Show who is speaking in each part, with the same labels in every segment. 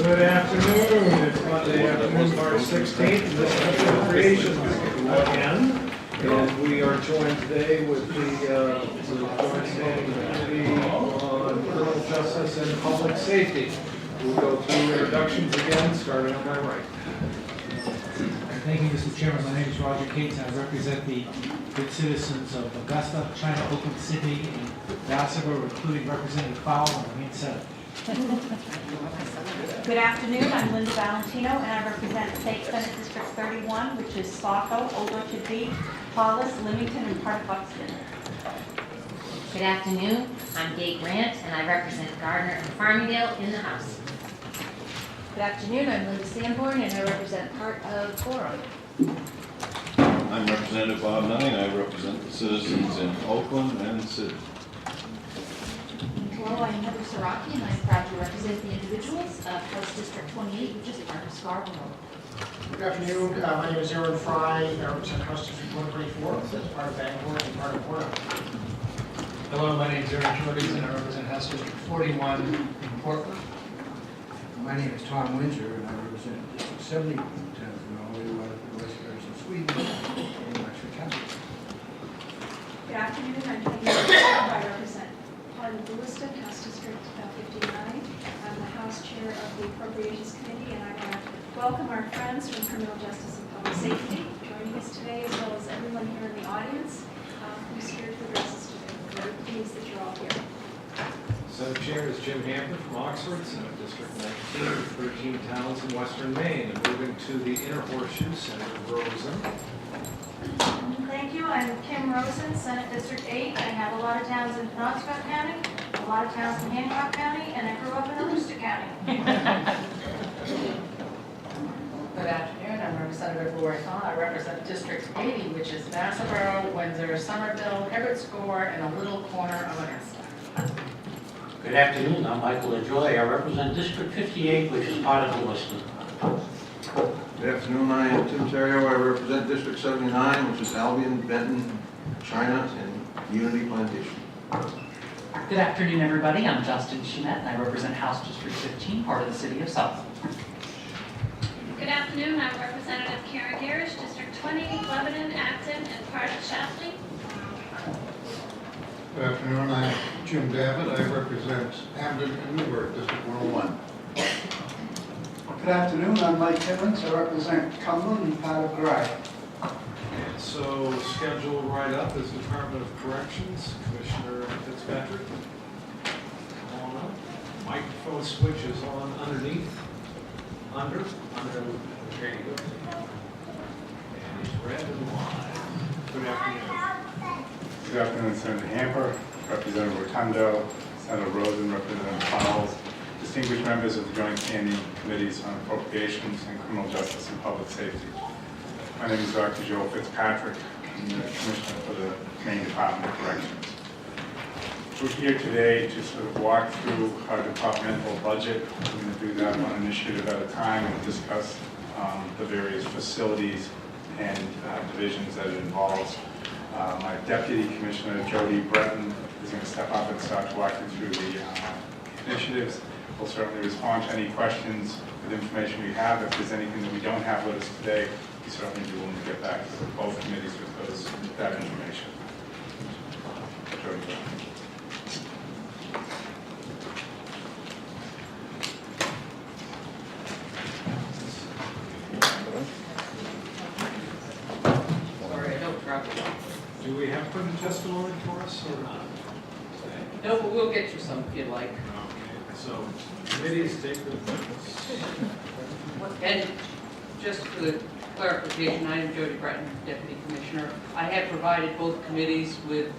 Speaker 1: Good afternoon. It's Monday afternoon, March 16th. This is Appropriations again. And we are joined today with the Joint Standing Committee on Criminal Justice and Public Safety. We'll go through introductions again, starting on my right.
Speaker 2: Thank you, Mr. Chairman. My name is Roger Cates, and I represent the good citizens of Augusta, China, Oakland, Sydney, and Vassar, including Representative Fowle and the Maine Senate.
Speaker 3: Good afternoon, I'm Linda Valentino, and I represent State Senate District 31, which is Saco, Old Orchard Beach, Hollis, Leamington, and part of Buxton.
Speaker 4: Good afternoon, I'm Kate Grant, and I represent Gardner and Farmingdale in the House.
Speaker 5: Good afternoon, I'm Linda Sanborn, and I represent part of Gorham.
Speaker 6: I'm Representative Bob Nunning. I represent the citizens in Oakland and Sydney.
Speaker 5: Hello, I'm Heather Saraki, and I'm proud to represent the individuals of House District 28, which is part of Scarborough.
Speaker 7: Good afternoon, my name is Aaron Fry, I represent House District 124, that's part of Bangor and part of Portland.
Speaker 8: Hello, my name is Aaron Jorgens, and I represent House District 41 in Portland.
Speaker 9: My name is Tom Windsor, and I represent District 70, Lieutenant Norway, Legislature of Sweden, and Wexford County.
Speaker 10: Good afternoon, I'm Peggy Wilson. I represent part of Lewiston, House District 59. I'm the House Chair of the Appropriations Committee, and I want to welcome our friends from Criminal Justice and Public Safety joining us today, as well as everyone here in the audience who's here to address us today. We're pleased that you're all here.
Speaker 1: Senate Chair is Jim Hamper from Oxford, Senate District 19, 13 towns in western Maine. And moving to the inner horseshoe, Senator Rosen.
Speaker 3: Thank you, I'm Kim Rosen, Senate District 8. I have a lot of towns in Penobscot County, a lot of towns in Hancock County, and I grew up in Aroostook County.
Speaker 11: Good afternoon, I'm Representative Lori Fawn. I represent District 80, which is Vassar, Windsor, Somerville, Herbert's Gore, and a little corner of Augusta.
Speaker 12: Good afternoon, I'm Michael LaJoy. I represent District 58, which is part of Lewiston.
Speaker 6: Good afternoon. I am Tim Terrio. I represent District 79, which is Albion, Benton, China, and Unity Plantation.
Speaker 13: Good afternoon, everybody. I'm Justin Chinette, and I represent House District 15, part of the City of Suffolk.
Speaker 10: Good afternoon, I'm Representative Karen Garish, District 20, Lebanon, Acton, and part of Shapley.
Speaker 9: Good afternoon, I'm Jim Davitt. I represent Hamden and Newburgh, District 101.
Speaker 14: Good afternoon, I'm Mike Timmons. I represent Cumberland and part of Gray.
Speaker 1: And so scheduled right up is Department of Corrections, Commissioner Fitzpatrick. Come on up. Microphone switch is on underneath. Under. There you go. And he's red and live. Good afternoon.
Speaker 15: Good afternoon, Senator Hamper, Representative Rotundo, Senator Rosen, Representative Fowles, distinguished members of the Joint Standing Committees on Appropriations and Criminal Justice and Public Safety. My name is Dr. Joe Fitzpatrick. I'm the Commissioner for the Maine Department of Corrections. We're here today to sort of walk through our departmental budget. We're going to do that one initiative at a time and discuss the various facilities and divisions that it involves. My Deputy Commissioner, Jody Breton, is going to step up and start to walk you through the initiatives. We'll certainly respond to any questions with information we have. If there's anything that we don't have with us today, we certainly be willing to get back to both committees with that information. Jody Breton.
Speaker 11: Sorry, I don't drop it.
Speaker 1: Do we have written testimony for us or not?
Speaker 11: No, but we'll get you some if you'd like.
Speaker 1: Okay, so committees take the votes.
Speaker 11: And just for the clarification, I am Jody Breton, Deputy Commissioner. I have provided both committees with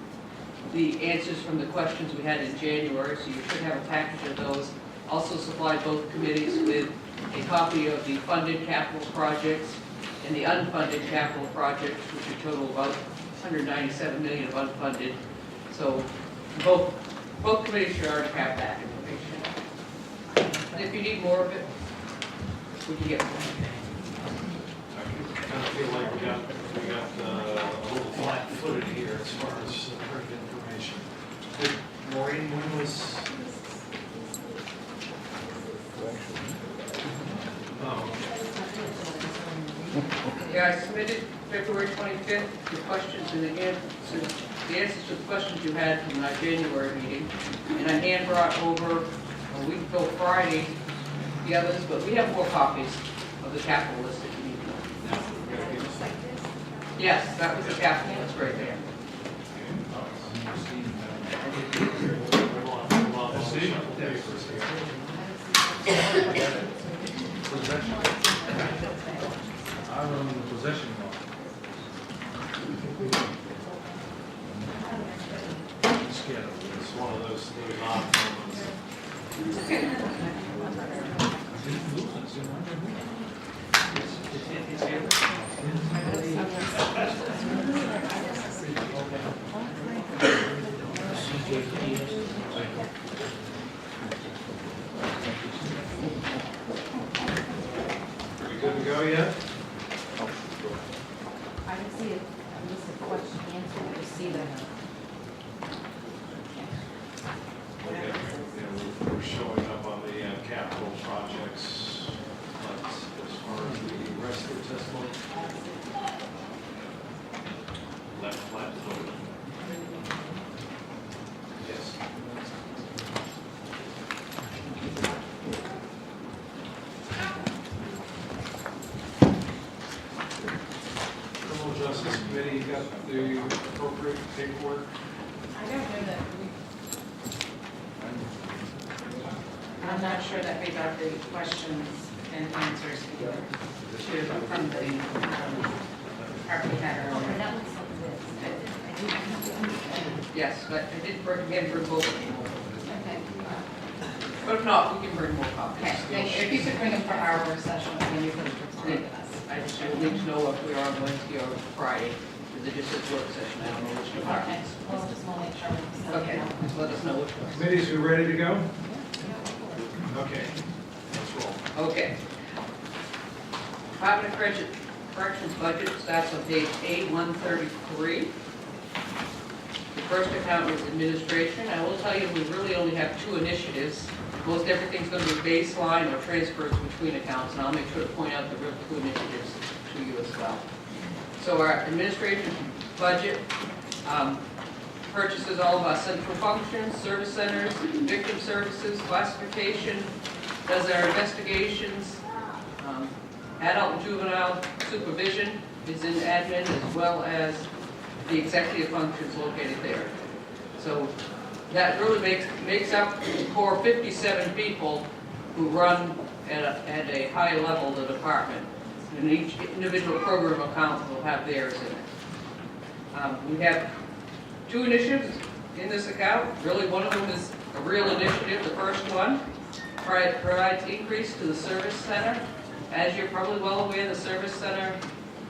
Speaker 11: the answers from the questions we had in January, so you should have a package of those. Also supplied both committees with a copy of the funded capital projects and the unfunded capital projects, which are total about $197 million of unfunded. So both committees should already have that information. And if you need more of it, we can get more.
Speaker 1: I kind of feel like we got a little flat-footed here as far as printed information. Maureen, when was
Speaker 11: Yeah, I submitted February 25th the questions and the answers to the questions you had from our January meeting. And I hand brought over a week ago Friday the others, but we have more copies of the capital list if you need them. Yes, that was the capital list right there.
Speaker 1: I run the possession law. Scared of it. It's one of those odd moments. Pretty good to go yet?
Speaker 4: I can see a list of question answer, I just see that.
Speaker 1: We're showing up on the capital projects, but as far as the rest of the testimony. Left flat vote. Yes. Criminal Justice Committee, you got the appropriate paperwork?
Speaker 16: I don't know that I'm not sure that we got the questions and answers either from the department head earlier.
Speaker 11: Yes, but I did bring both of them.
Speaker 16: Okay.
Speaker 11: But if not, we can bring more copies.
Speaker 16: Okay, if you could bring them for our work session, then you could explain to us.
Speaker 11: I just need to know if we are on Wednesday or Friday, because it just says work session, I don't know which
Speaker 16: Okay,
Speaker 11: department.
Speaker 16: we'll just make sure.
Speaker 11: Okay, just let us know which one.
Speaker 1: Committees, we ready to go? Okay, let's roll.
Speaker 11: Okay. Department of Corrections budget starts on page A133. The first account is administration. I will tell you, we really only have two initiatives. Most everything's going to be baseline or transfers between accounts, and I'll make sure to point out the real two initiatives to you as well. So our administration budget purchases all of our central functions, service centers, victim services, classification, does our investigations, adult and juvenile supervision is in admin, as well as the executive functions located there. So that really makes up the core 57 people who run at a high level the department. And each individual program account will have theirs in it. We have two initiatives in this account. Really, one of them is a real initiative. The first one provides increase to the service center. As you're probably well aware, the service center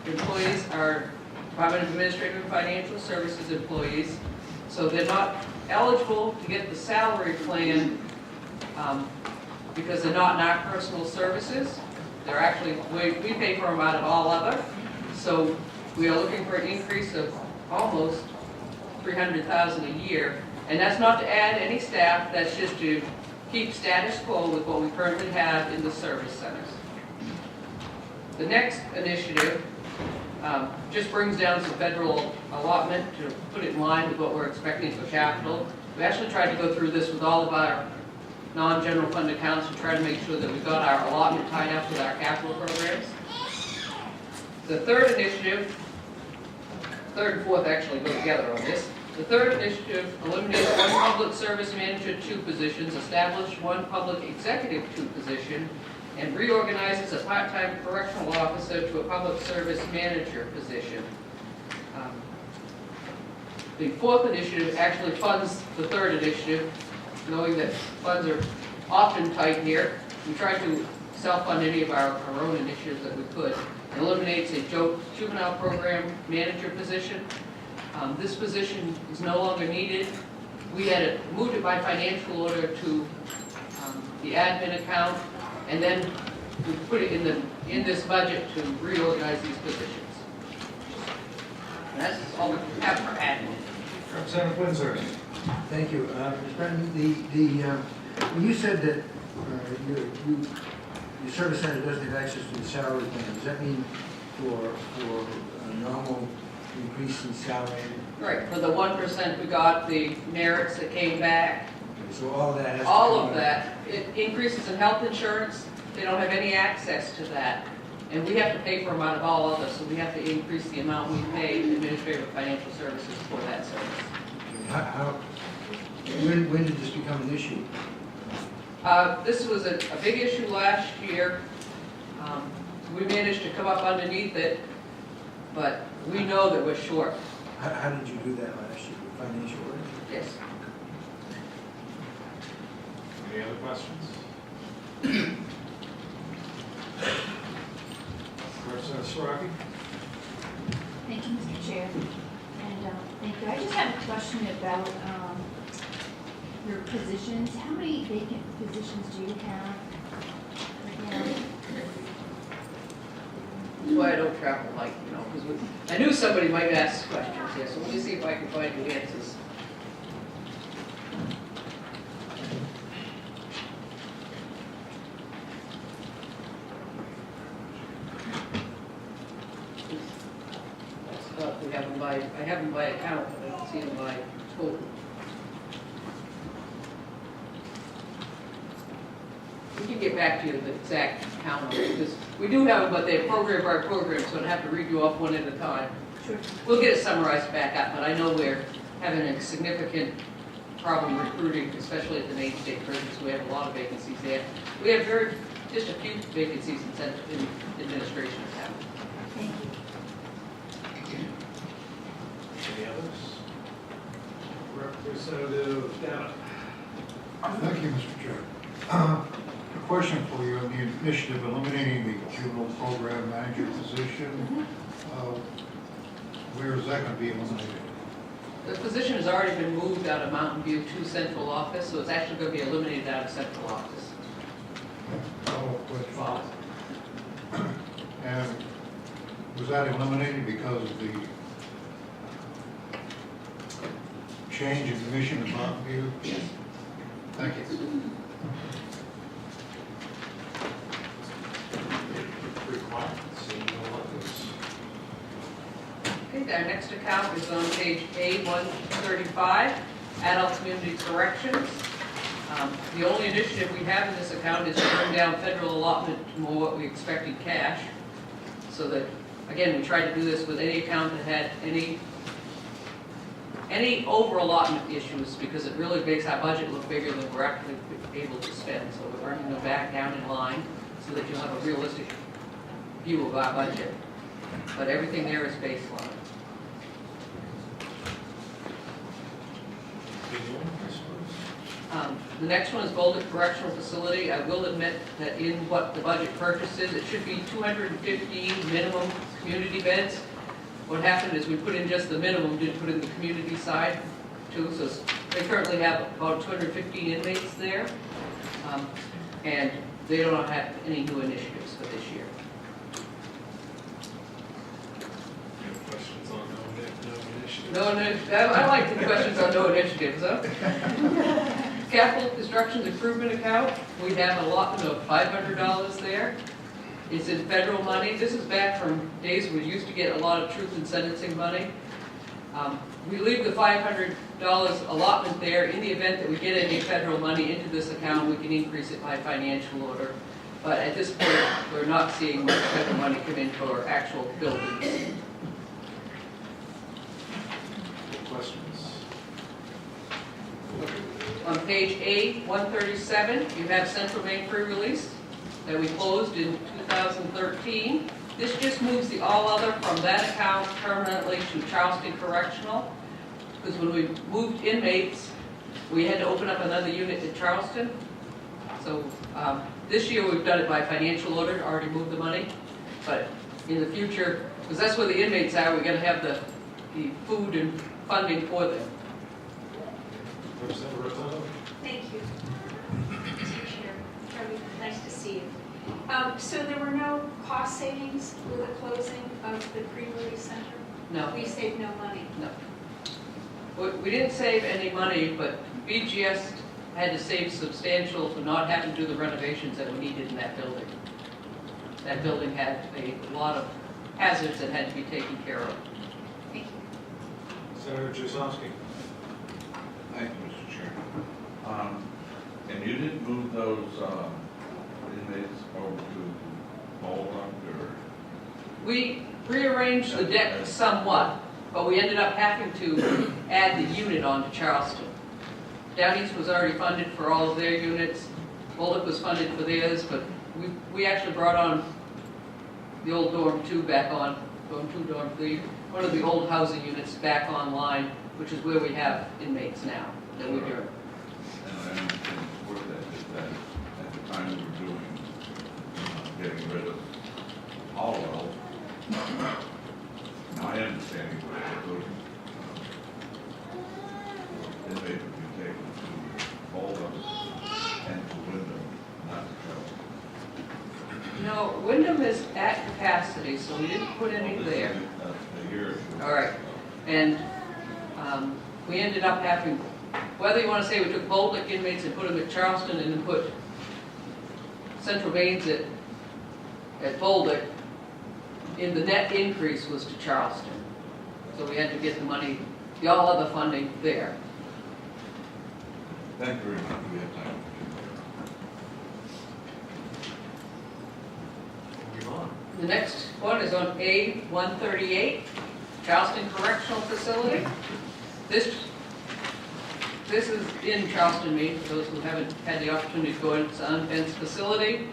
Speaker 11: employees are Department of Administrative and Financial Services employees. So they're not eligible to get the salary plan because they're not in our personal services. They're actually, we pay for them out of all other. So we are looking for an increase of almost $300,000 a year. And that's not to add any staff, that's just to keep status quo with what we currently have in the service centers. The next initiative just brings down some federal allotment to put it in line with what we're expecting for capital. We actually tried to go through this with all of our non-general fund accounts to try to make sure that we got our allotment tied up with our capital programs. The third initiative, third and fourth actually go together on this. The third initiative eliminates one public service manager 2 positions, established one public executive 2 position, and reorganizes a part-time correctional officer to a public service manager position. The fourth initiative actually funds the third initiative, knowing that funds are often tight here. We try to self-fund any of our own initiatives that we could. It eliminates a juvenile program manager position. This position is no longer needed. We had moved it by financial order to the admin account, and then we put it in this budget to reorganize these positions. And that's all we have for admin.
Speaker 1: Representative Windsor.
Speaker 9: Thank you. Mr. Brennan, when you said that your service center doesn't have access to the salary plan, does that mean for a normal increase in salary.
Speaker 11: Right, for the 1% we got, the merits that came back,
Speaker 9: So all that has to
Speaker 11: all
Speaker 9: come
Speaker 11: of
Speaker 9: out.
Speaker 11: that. It increases in health insurance, they don't have any access to that. And we have to pay for them out of all others, so we have to increase the amount we pay administrative financial services for that service.
Speaker 9: When did this become an issue?
Speaker 11: This was a big issue last year. We managed to come up underneath it, but we know that we're short.
Speaker 9: How did you do that last year? Financial aid?
Speaker 11: Yes.
Speaker 1: Any other questions? Representative Soraki?
Speaker 5: Thank you, Mr. Chair. And thank you. I just have a question about your positions. How many vacant positions do you have right now?
Speaker 11: That's why I don't travel like, because I knew somebody might ask questions here, so let me see if I can find the answers. I have them by account, but I don't see them by total. We can get back to you the exact count of it, because we do have them, but they're program by program, so I'd have to read you off one at a time.
Speaker 5: Sure.
Speaker 11: We'll get it summarized back up, but I know we're having a significant problem recruiting, especially at the Maine State Corrections. We have a lot of vacancies there. We have just a few vacancies in administration staff.
Speaker 5: Thank you.
Speaker 1: Any others? Representative Dowd.
Speaker 17: Thank you, Mr. Chair. A question for you on the initiative eliminating the juvenile program manager position. Where is that going to be eliminated?
Speaker 11: The position has already been moved out of Mountain View to central office, so it's actually going to be eliminated out of central office.
Speaker 17: And was that eliminated because of the change in the mission of Mountain View?
Speaker 11: Yes.
Speaker 17: Thank you.
Speaker 1: Pretty quiet, seeing no others.
Speaker 11: Okay, our next account is on page A135, Adult Community Corrections. The only initiative we have in this account is to bring down federal allotment to more what we expect in cash. So that, again, we tried to do this with any account that had any over allotment issues, because it really makes our budget look bigger than we're actually able to spend. So we're bringing them back down in line so that you'll have a realistic view of our budget. But everything there is baseline. The next one is Boulder Correctional Facility. I will admit that in what the budget purchases, it should be 215 minimum community beds. What happened is we put in just the minimum, didn't put in the community side too. So they currently have about 215 inmates there. And they don't have any new initiatives for this year.
Speaker 1: Any questions on no initiatives?
Speaker 11: I like the questions on no initiatives, huh? Capital Construction Improvement Account, we have an allotment of $500 there. It's in federal money. This is back from days we used to get a lot of truth in sentencing money. We leave the $500 allotment there. In the event that we get any federal money into this account, we can increase it by financial order. But at this point, we're not seeing much federal money come in for actual buildings.
Speaker 1: Questions?
Speaker 11: On page A137, you have Central Maine pre-release that we closed in 2013. This just moves the all other from that account permanently to Charleston Correctional. Because when we moved inmates, we had to open up another unit in Charleston. So this year we've done it by financial order, already moved the money. But in the future, because that's where the inmates are, we're going to have the food and funding for them.
Speaker 1: Representative Rotundo?
Speaker 10: Thank you, Mr. Chair. Very nice to see you. So there were no cost savings with the closing of the pre-release center?
Speaker 11: No.
Speaker 10: We saved no money?
Speaker 11: No. We didn't save any money, but BGS had to save substantial for not having to do the renovations that we needed in that building. That building had a lot of hazards that had to be taken care of.
Speaker 5: Thank you.
Speaker 1: Senator Jazowski.
Speaker 18: Thank you, Mr. Chairman. And you didn't move those inmates over to Bowling or?
Speaker 11: We rearranged the deck somewhat, but we ended up having to add the unit onto Charleston. Down East was already funded for all of their units. Bullock was funded for theirs, but we actually brought on the old dorm 2 back on, dorm 2, dorm 3, one of the old housing units back online, which is where we have inmates now that we're doing.
Speaker 18: And I understand before that at the time we were doing, getting rid of Hollowell, my understanding was that those inmates would be taken to Bowling and to Wyndham, not to Charleston.
Speaker 11: No, Wyndham is at capacity, so we didn't put any there.
Speaker 18: A year or two.
Speaker 11: All right, and we ended up having, whether you want to say we took Bolduc inmates and put them at Charleston and then put Central Maine's at Bolduc, in the net increase was to Charleston. So we had to get the money, the all other funding there.
Speaker 18: Thank you very much. We have time.
Speaker 1: Move on.
Speaker 11: The next one is on A138, Charleston Correctional Facility. This is in Charleston, Maine, for those who haven't had the opportunity to go in. It's an unfenced facility.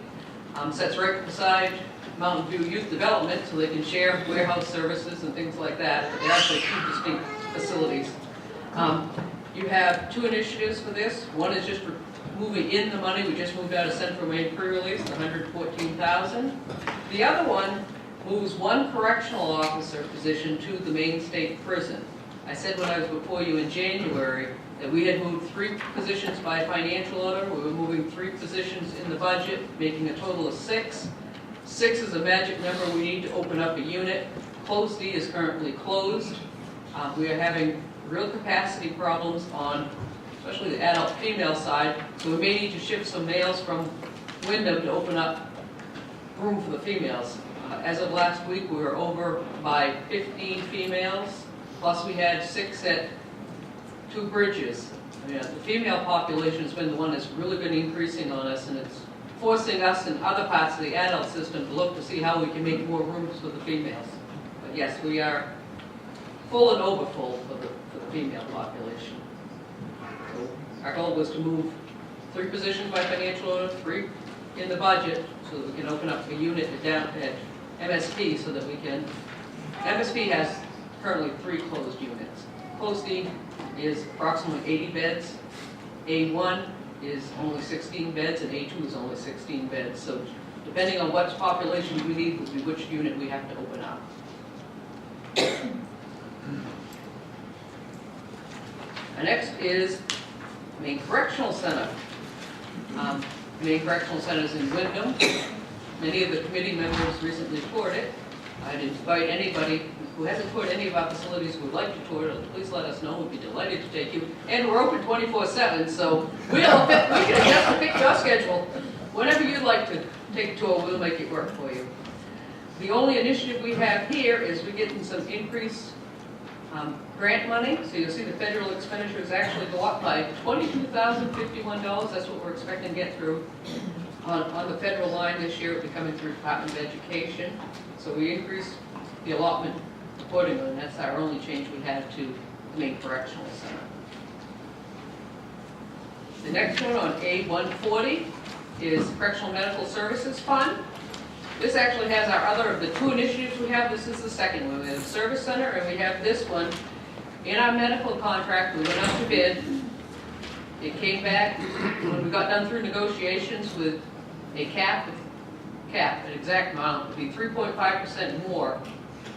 Speaker 11: Sits right beside Mountain View Youth Development, so they can share warehouse services and things like that. But they're actually 2 distinct facilities. You have 2 initiatives for this. One is just for moving in the money. We just moved out of Central Maine pre-release, the $114,000. The other one moves 1 correctional officer position to the Maine State Prison. I said when I was before you in January that we had moved 3 positions by financial order. We were moving 3 positions in the budget, making a total of 6. 6 is a magic number. We need to open up a unit. Closed D is currently closed. We are having real capacity problems on, especially the adult female side, so we may need to shift some males from Wyndham to open up room for the females. As of last week, we were over by 15 females, plus we had 6 at 2 bridges. The female population has been the one that's really been increasing on us, and it's forcing us in other parts of the adult system to look to see how we can make more rooms for the females. But yes, we are full and overfull for the female population. So our goal was to move 3 positions by financial order, 3 in the budget, so that we can open up a unit down at MSP so that we can, MSP has currently 3 closed units. Closed D is approximately 80 beds. A1 is only 16 beds, and A2 is only 16 beds. So depending on what population we need, will be which unit we have to open up. The next is Maine Correctional Center. Maine Correctional Center is in Wyndham. Many of the committee members recently toured it. I'd invite anybody who hasn't toured any of our facilities who would like to tour it, please let us know. We'd be delighted to take you. And we're open 24/7, so we can adjust to fit your schedule. Whenever you'd like to take a tour, we'll make it work for you. The only initiative we have here is we're getting some increased grant money. So you'll see the federal expenditures actually go up by $22,051. That's what we're expecting to get through on the federal line this year. It'll be coming through Department of Education. So we increased the allotment accordingly, and that's our only change we had to the Maine Correctional Center. The next one on A140 is Correctional Medical Services Fund. This actually has our other of the 2 initiatives we have. This is the second one. We have the Service Center, and we have this one. In our medical contract, we went out to bid. It came back when we got done through negotiations with a cap, an exact amount would be 3.5% more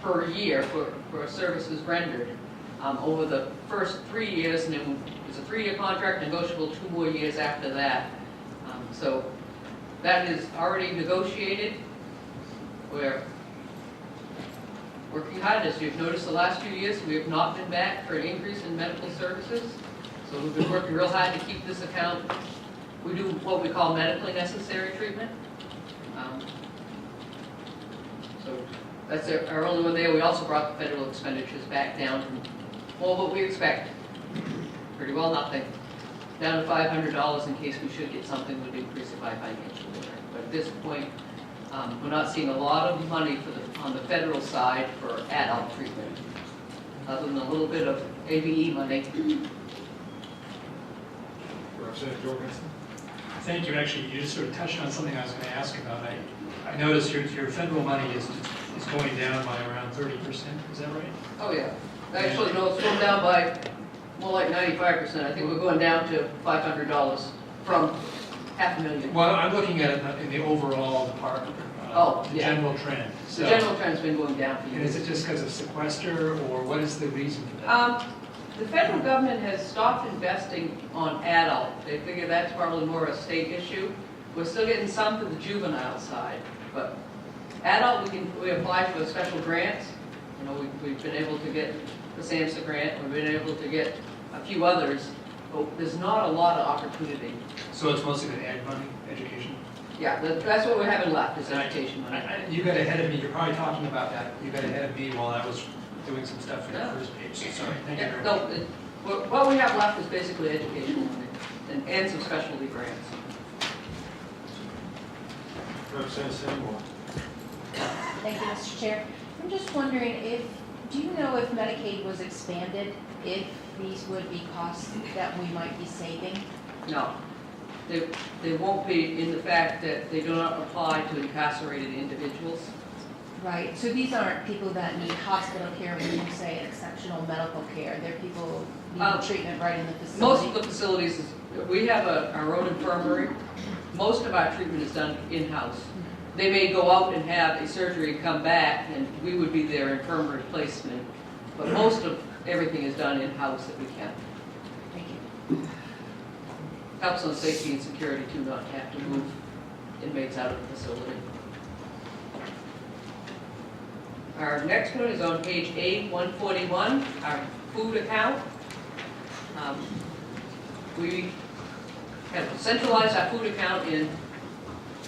Speaker 11: per year for services rendered over the first 3 years, and then it's a 3-year contract, negotiable 2 more years after that. So that is already negotiated. We're working hard. As you've noticed the last few years, we have not been back for an increase in medical services. So we've been working real hard to keep this account. We do what we call medically necessary treatment. So That's our only one there. We also brought the federal expenditures back down from, well, what we expect, pretty well nothing, down to $500 in case we should get something would increase it by financial order. But at this point, we're not seeing a lot of money on the federal side for adult treatment, other than a little bit of ABE money.
Speaker 1: Representative Jorgensen?
Speaker 8: Thank you. Actually, you just sort of touched on something I was going to ask about. I noticed your federal money is going down by around 30%. Is that right?
Speaker 11: Oh, yeah. Actually, no, it's going down by more like 95%. I think we're going down to $500 from $500,000.
Speaker 8: Well, I'm looking at it in the overall department. The general trend.
Speaker 11: The general trend's been going down for
Speaker 8: And
Speaker 11: years.
Speaker 8: is it just because of sequester, or what is the reason for that?
Speaker 11: The federal government has stopped investing on adult. They figure that's probably more a state issue. We're still getting some for the juvenile side, but adult, we apply for special grants. You know, we've been able to get the SAMHSA grant, we've been able to get a few others, but there's not a lot of opportunity.
Speaker 8: So it's mostly been ed money, education?
Speaker 11: Yeah, that's what we're having left, is education money.
Speaker 8: You got ahead of me, you're probably talking about that. You got ahead of me while I was doing some stuff for the first page, so sorry. Thank you very much.
Speaker 11: No, what we have left is basically education money and some specialty grants.
Speaker 1: Representative Seymour?
Speaker 19: Thank you, Mr. Chair. I'm just wondering do you know if Medicaid was expanded, if these would be costs that we might be saving?
Speaker 11: No. They won't be in the fact that they do not apply to incarcerated individuals.
Speaker 19: Right, so these aren't people that need hospital care when you say exceptional medical care. They're people needing treatment right in the facility.
Speaker 11: Most of the facilities, we have our own infirmary. Most of our treatment is done in-house. They may go out and have a surgery and come back, and we would be their infirmary placement. But most of everything is done in-house that we can.
Speaker 19: Thank you.
Speaker 11: Helps on safety and security too, not to have to move inmates out of the facility. Our next one is on page A141, our food account. We have centralized our food account in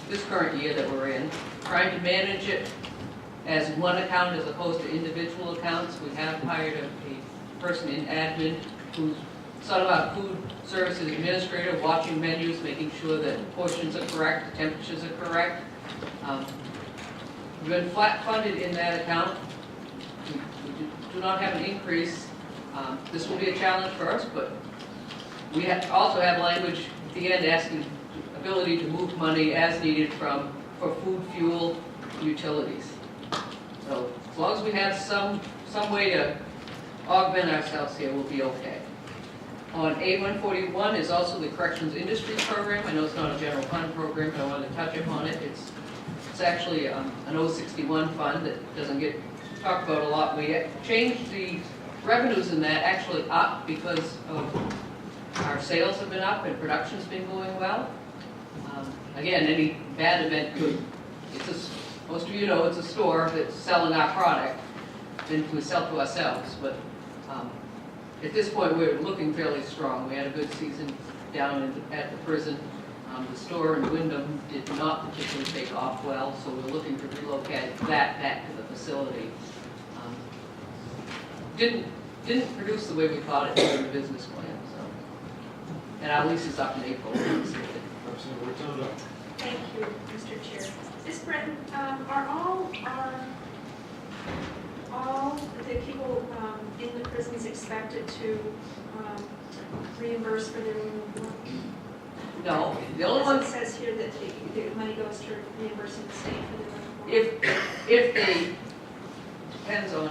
Speaker 11: this current year that we're in, trying to manage it as one account as opposed to individual accounts. We have hired a person in admin who's sort of our food services administrator, watching menus, making sure that portions are correct, the temperatures are correct. We've been flat funded in that account. We do not have an increase. This will be a challenge for us, but we also have language at the end asking ability to move money as needed for food, fuel, utilities. So as long as we have some way to augment ourselves here, we'll be okay. On A141 is also the Corrections Industries Program. I know it's not a general fund program, but I wanted to touch upon it. It's actually an 061 fund that doesn't get talked about a lot. We changed the revenues in that actually up because of our sales have been up and production's been going well. Again, any bad event could, most of you know it's a store that's selling our product, then we sell to ourselves. But at this point, we're looking fairly strong. We had a good season down at the prison. The store in Wyndham did not particularly take off well, so we're looking to relocate that back to the facility. Didn't produce the way we thought it would in the business plan. So, and our lease is up in April.
Speaker 10: Thank you, Mr. Chair. Ms. Britton, are all the people in the prisons expected to reimburse for their removal?
Speaker 11: No, the only one.
Speaker 10: It says here that the money goes to reimbursing the state for their removal.
Speaker 11: If they, depends on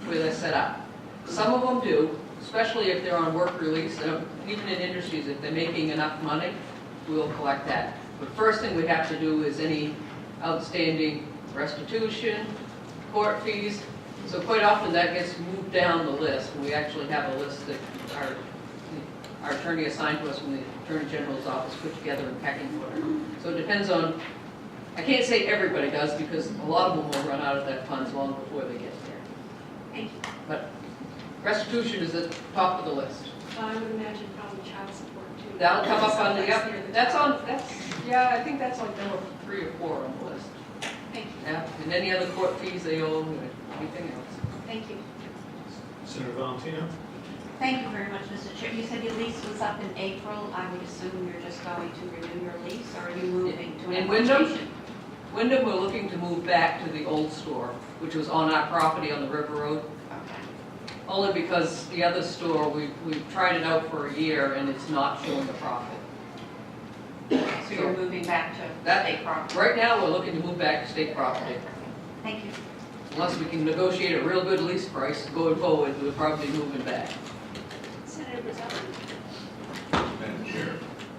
Speaker 11: where they're set up. Some of them do, especially if they're on work release. Even in industries, if they're making enough money, we'll collect that. But first thing we have to do is any outstanding restitution, court fees. So quite often that gets moved down the list. We actually have a list that our attorney assigned to us when the Attorney General's office put together in pecking order. So it depends on, I can't say everybody does because a lot of them will run out of that funds long before they get there.
Speaker 10: Thank you.
Speaker 11: But restitution is at the top of the list.
Speaker 10: I would imagine probably child support too.
Speaker 11: That'll come up on the, yeah, I think that's like number 3 or 4 on the list.
Speaker 10: Thank you.
Speaker 11: Yeah, and and any other court fees they owe, and anything else.
Speaker 19: Thank you.
Speaker 1: Senator Valentino?
Speaker 19: Thank you very much, Mr. Chair. You said your lease was up in April. I would assume you're just going to renew your lease, or are you moving to
Speaker 11: In
Speaker 19: an
Speaker 11: Wyndham?
Speaker 19: location?
Speaker 11: Wyndham, we're looking to move back to the old store, which was on our property on the River Road.
Speaker 19: Okay.
Speaker 11: Only because the other store, we've tried it out for a year and it's not showing a profit.
Speaker 19: So you're moving back to
Speaker 11: That-
Speaker 19: state property?
Speaker 11: Right now, we're looking to move back to state property.
Speaker 19: Thank you.
Speaker 11: Unless we can negotiate a real good lease price going forward, we're probably moving back.
Speaker 10: Senator Brazil?
Speaker 18: Madam Chair,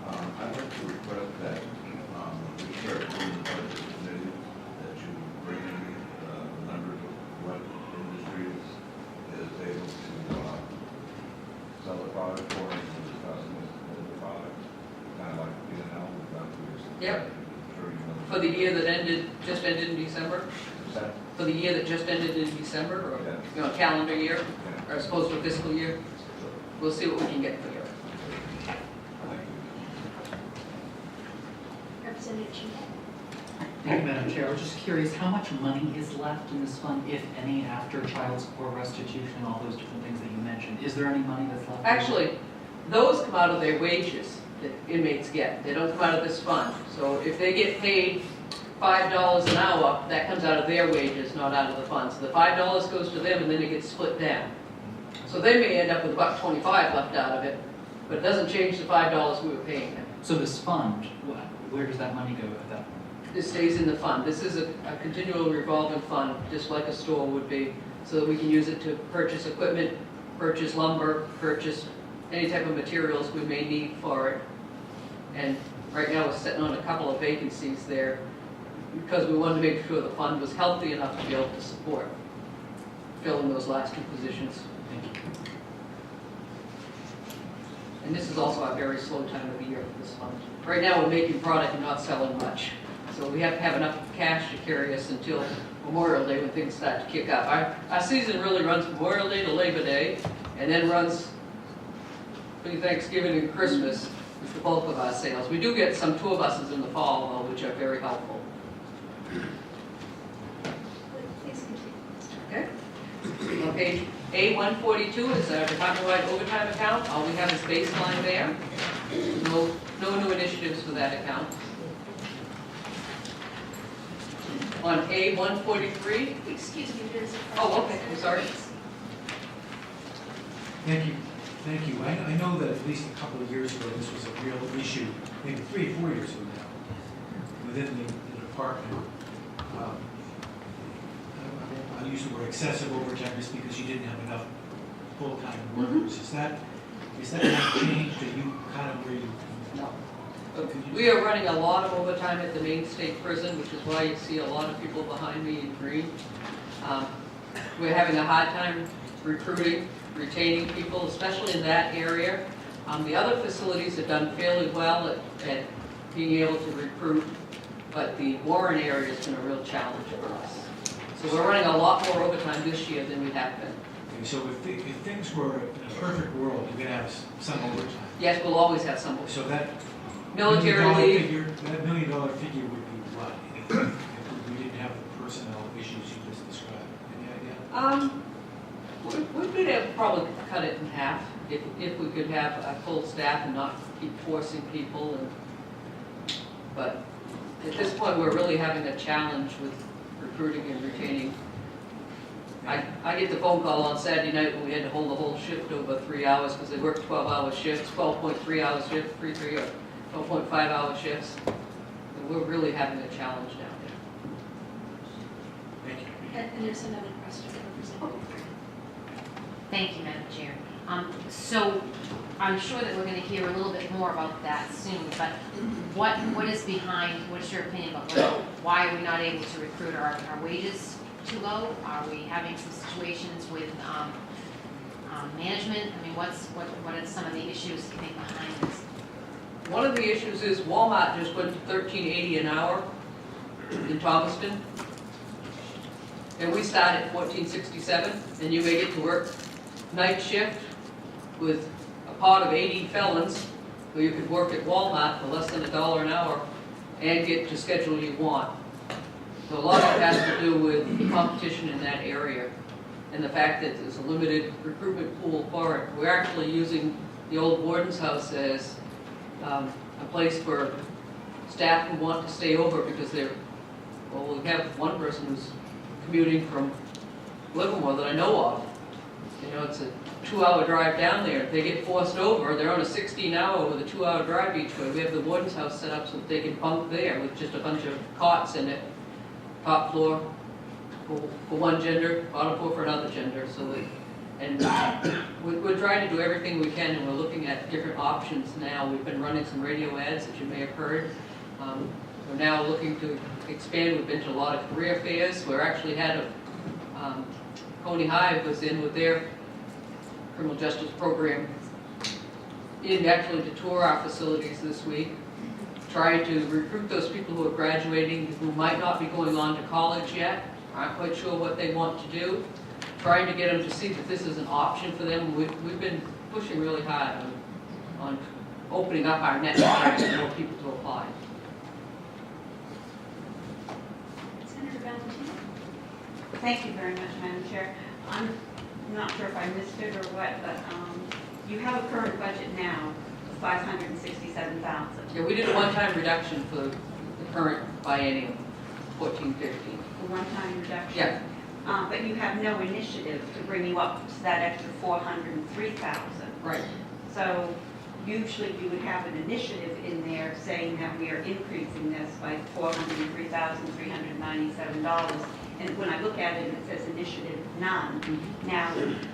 Speaker 18: I'd like to request that we start doing the budget committee, that you bring in the numbers of what industry is able to sell the product for and discuss the product, kind of like Biennial, we've gone through this.
Speaker 11: Yep.
Speaker 18: I'm sure you know.
Speaker 11: For the year that just ended in December?
Speaker 18: Is that-
Speaker 11: For the year that just ended in December, or,
Speaker 18: Yeah.
Speaker 11: you know, calendar year,
Speaker 18: Yeah.
Speaker 11: or as opposed to a fiscal year? We'll see what we can get for you.
Speaker 18: Thank you.
Speaker 10: Representative Cheney?
Speaker 13: Thank you, Madam Chair. I was just curious, how much money is left in this fund, if any, after child support restitution and all those different things that you mentioned? Is there any money that's left?
Speaker 11: Actually, those come out of their wages that inmates get. They don't come out of this fund. So if they get paid $5 an hour, that comes out of their wages, not out of the fund. So the $5 goes to them and then it gets split down. So they may end up with $1.25 left out of it, but it doesn't change the $5 we were paying them.
Speaker 13: So this fund, where does that money go at that point?
Speaker 11: This stays in the fund. This is a continual revolving fund, just like a store would be, so that we can use it to purchase equipment, purchase lumber, purchase any type of materials we may need for it. And right now, we're sitting on a couple of vacancies there because we wanted to make sure the fund was healthy enough to be able to support filling those last two positions.
Speaker 13: Thank you.
Speaker 11: And this is also a very slow time of the year for this fund. Right now, we're making product and not selling much. So we have to have enough cash to carry us until Memorial Day when things start to kick up. Our season really runs Memorial Day to Labor Day, and then runs between Thanksgiving and Christmas is the bulk of our sales. We do get some tour buses in the fall, though, which are very helpful.
Speaker 10: Please continue.
Speaker 11: Okay? On page A142 is our department-wide overtime account. All we have is baseline there. No new initiatives for that account. On A143,
Speaker 10: Excuse me, there's a...
Speaker 11: oh, okay, I'm sorry.
Speaker 2: Thank you. Thank you. I know that at least a couple of years ago, this was a real issue, maybe 3 or 4 years ago now, within the department. I'll use the word excessive overtime just because you didn't have enough full-time workers. Is that not changed? Are you kind of where you?
Speaker 11: No. We are running a lot of overtime at the Maine State Prison, which is why you see a lot of people behind me in green. We're having a hard time recruiting, retaining people, especially in that area. The other facilities have done fairly well at being able to recruit, but the Warren area has been a real challenge for us. So we're running a lot more overtime this year than we have been.
Speaker 2: Okay, so if things were in a perfect world, you're going to have some overtime.
Speaker 11: Yes, we'll always have some.
Speaker 2: So that
Speaker 11: Military
Speaker 2: $1 million
Speaker 11: leave.
Speaker 2: That $1 million figure would be what if we didn't have the personnel issues you just described? Any idea?
Speaker 11: We could have probably cut it in half if we could have a full staff and not keep forcing people. But at this point, we're really having a challenge with recruiting and retaining. I get the phone call on Saturday night when we had to hold the whole shift over 3 hours because they worked 12-hour shifts, 12.3 hour shifts, 3 or 12.5 hour shifts. And we're really having a challenge down there.
Speaker 2: Thank you.
Speaker 10: And there's another question, Representative.
Speaker 4: Thank you, Madam Chair. So I'm sure that we're going to hear a little bit more about that soon, but what is behind, what is your opinion about why are we not able to recruit? Are our wages too low? Are we having some situations with management? I mean, what are some of the issues you think behind this?
Speaker 11: One of the issues is Walmart just went to $13.80 an hour in Thomaston. And we start at $14.67, and you may get to work night shift with a pot of 80 felons, where you could work at Walmart for less than $1 an hour and get the schedule you want. So a lot of it has to do with the competition in that area and the fact that there's a limited recruitment pool for it. We're actually using the old warden's house as a place for staff who want to stay over because we have one person who's commuting from Livermore that I know of. You know, it's a 2-hour drive down there. If they get forced over, they're on a 16-hour with a 2-hour drive each way. We have the warden's house set up so that they can bunk there with just a bunch of cots in it. Top floor for one gender, bottom floor for another gender. We're trying to do everything we can, and we're looking at different options now. We've been running some radio ads that you may have heard. We're now looking to expand. We've been to a lot of career fairs. We're actually had Coney Hive was in with their criminal justice program actually to tour our facilities this week, trying to recruit those people who are graduating, who might not be going on to college yet, aren't quite sure what they want to do, trying to get them to see that this is an option for them. We've been pushing really hard on opening up our net for more people to apply.
Speaker 10: Senator Valentino?
Speaker 20: Thank you very much, Madam Chair. I'm not sure if I missed it or what, but you have a current budget now of $567,000.
Speaker 11: Yeah, we did a one-time reduction for the current biennium, 14-15.
Speaker 20: A one-time reduction?
Speaker 11: Yeah.
Speaker 20: But you have no initiative to bring you up to that extra $403,000.
Speaker 11: Right.
Speaker 20: So usually you would have an initiative in there saying that we are increasing this by $403,397. And when I look at it, it says initiative none. Now,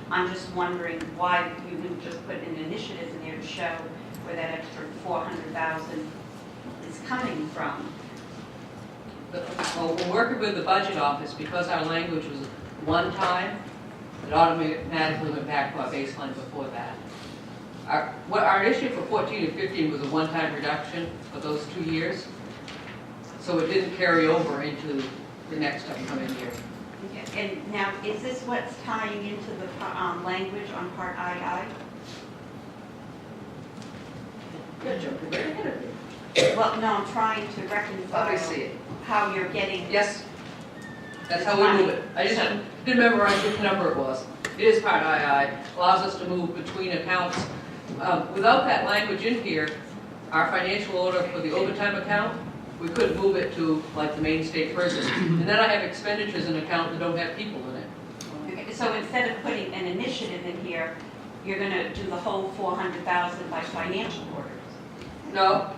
Speaker 20: I'm just wondering why you wouldn't just put an initiative in there to show where that extra $400,000 is coming from.
Speaker 11: Well, we're working with the budget office because our language was one time. It automatically went back to our baseline before that. Our issue for 14 and 15 was a one-time reduction for those 2 years, so it didn't carry over into the next upcoming year.
Speaker 20: Okay. And now, is this what's tying into the language on Part II?
Speaker 11: Good job, you're very good at it.
Speaker 20: Well, no, I'm trying to reconcile
Speaker 11: I see it.
Speaker 20: how you're getting.
Speaker 11: Yes, that's how we move it. I just didn't memorize which number it was. It is Part II, allows us to move between accounts. Without that language in here, our financial order for the overtime account, we could move it to like the Maine State Prison. And then I have expenditures in an account that don't have people in it.
Speaker 20: Okay, so instead of putting an initiative in here, you're going to do the whole $400,000 by financial orders?
Speaker 11: No,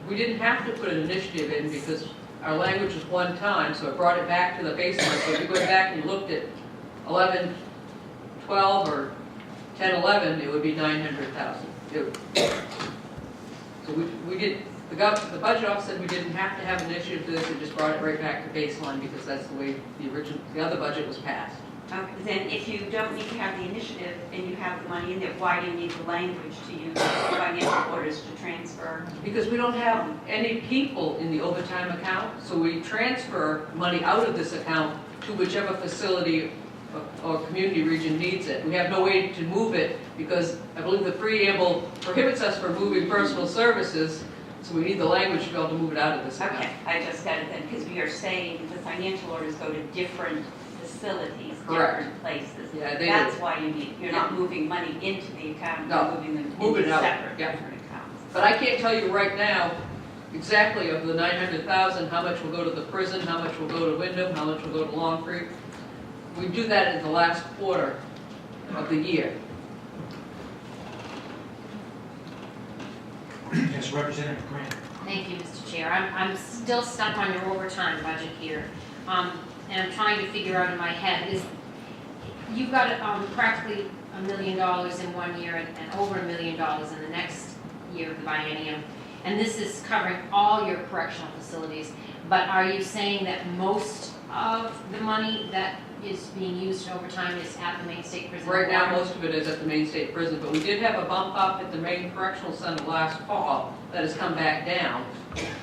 Speaker 11: we didn't have to put an initiative in because our language was one time, so it brought it back to the baseline. So if you go back and looked at 11, 12, or 10, 11, it would be 900,000. So we did. The budget office said we didn't have to have an initiative for this. It just brought it right back to baseline because that's the way the other budget was passed.
Speaker 20: Okay, then if you don't need to have the initiative and you have the money in there, why do you need the language to use financial orders to transfer?
Speaker 11: Because we don't have any people in the overtime account, so we transfer money out of this account to whichever facility or community region needs it. We have no way to move it because I believe the preamble prohibits us from moving personal services, so we need the language to be able to move it out of this account.
Speaker 20: Okay, I just got it then, because we are saying the financial orders go to different facilities,
Speaker 11: Correct.
Speaker 20: different places.
Speaker 11: Yeah, they
Speaker 20: That's
Speaker 11: do.
Speaker 20: why you're not moving money into the account,
Speaker 11: No,
Speaker 20: you're moving them
Speaker 11: move it
Speaker 20: into
Speaker 11: out.
Speaker 20: separate
Speaker 11: Yeah.
Speaker 20: different accounts.
Speaker 11: But I can't tell you right now exactly of the 900,000, how much will go to the prison, how much will go to Wyndham, how much will go to Long Creek. We do that in the last quarter of the year.
Speaker 2: Yes, Representative Grant.
Speaker 4: Thank you, Mr. Chair. I'm still stuck on your overtime budget here. And I'm trying to figure out in my head, you've got practically $1 million in 1 year and over $1 million in the next year of the biennium. And this is covering all your correctional facilities. But are you saying that most of the money that is being used in overtime is at the Maine State Prison?
Speaker 11: Right now, most of it is at the Maine State Prison, but we did have a bump up at the Maine Correctional Center last fall that has come back down.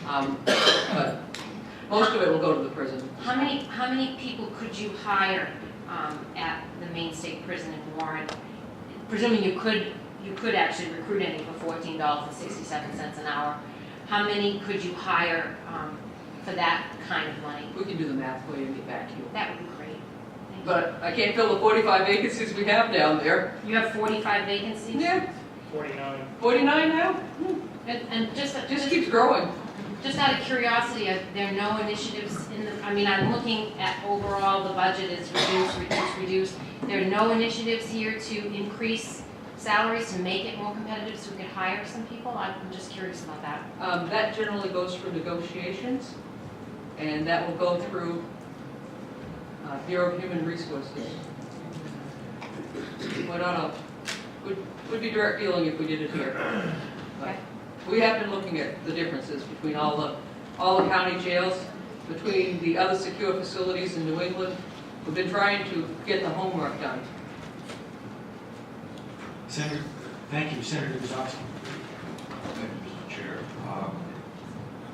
Speaker 11: But most of it will go to the prison.
Speaker 4: How many people could you hire at the Maine State Prison in Warren? Presuming you could actually recruit any for $14.67 an hour. How many could you hire for that kind of money.
Speaker 11: We can do the math for you and get back to you.
Speaker 4: That would be great. Thank you.
Speaker 11: But I can't fill the 45 vacancies we have down there.
Speaker 4: You have 45 vacancies?
Speaker 11: Yeah,
Speaker 7: 49.
Speaker 11: 49 now?
Speaker 4: And
Speaker 11: Just keeps growing.
Speaker 4: Just out of curiosity, are there no initiatives in the, I mean, I'm looking at overall, the budget is reduced. There are no initiatives here to increase salaries to make it more competitive so we could hire some people? I'm just curious about that.
Speaker 11: That generally goes through negotiations, and that will go through Bureau of Human Resources. Would be direct dealing if we did it here.
Speaker 4: Okay.
Speaker 11: We have been looking at the differences between all the county jails, between the other secure facilities in New England. We've been trying to get the homework done.
Speaker 2: Senator, thank you, Senator Guzowski.
Speaker 18: Thank you, Mr. Chair.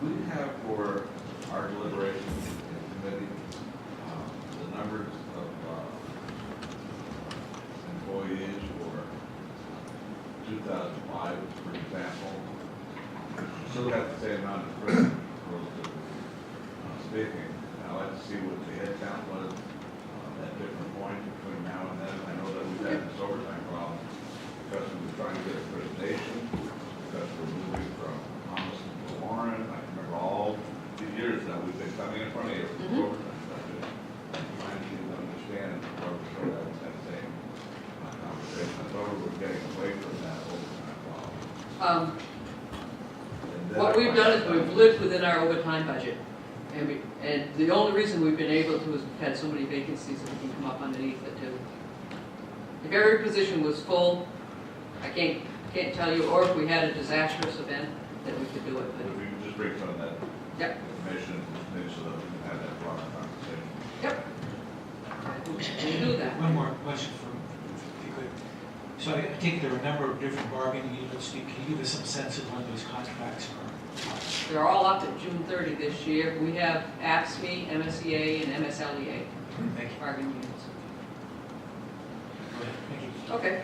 Speaker 18: We have for our deliberations in committee, the numbers of employees for 2005, for example. Still got the same amount of prison, relatively speaking. I'd like to see what the head count was at different points between now and then. I know that we've had this overtime problem because we were trying to get accreditation, because we're moving from Thomaston to Warren. I remember all the years that we've been coming in front of you with overtime budget and trying to understand where we're sort of that same conversation. I thought we were getting away from that overtime problem.
Speaker 11: What we've done is we've lived within our overtime budget. And the only reason we've been able to is we've had so many vacancies that we can come up underneath it too. If every position was full, I can't tell you, or if we had a disastrous event, that we could do it.
Speaker 18: But we can just bring some of that information maybe so that we can have that broader conversation.
Speaker 11: Yep. We'll do that.
Speaker 2: One more question if you could. So I take there are a number of different bargaining units. Can you give us some sense of when those contracts are?
Speaker 11: They're all up at June 30 this year. We have AFSCME, MSEA, and MSLEA.
Speaker 2: Thank you.
Speaker 11: Bargaining units.
Speaker 2: Go ahead. Thank you.
Speaker 11: Okay.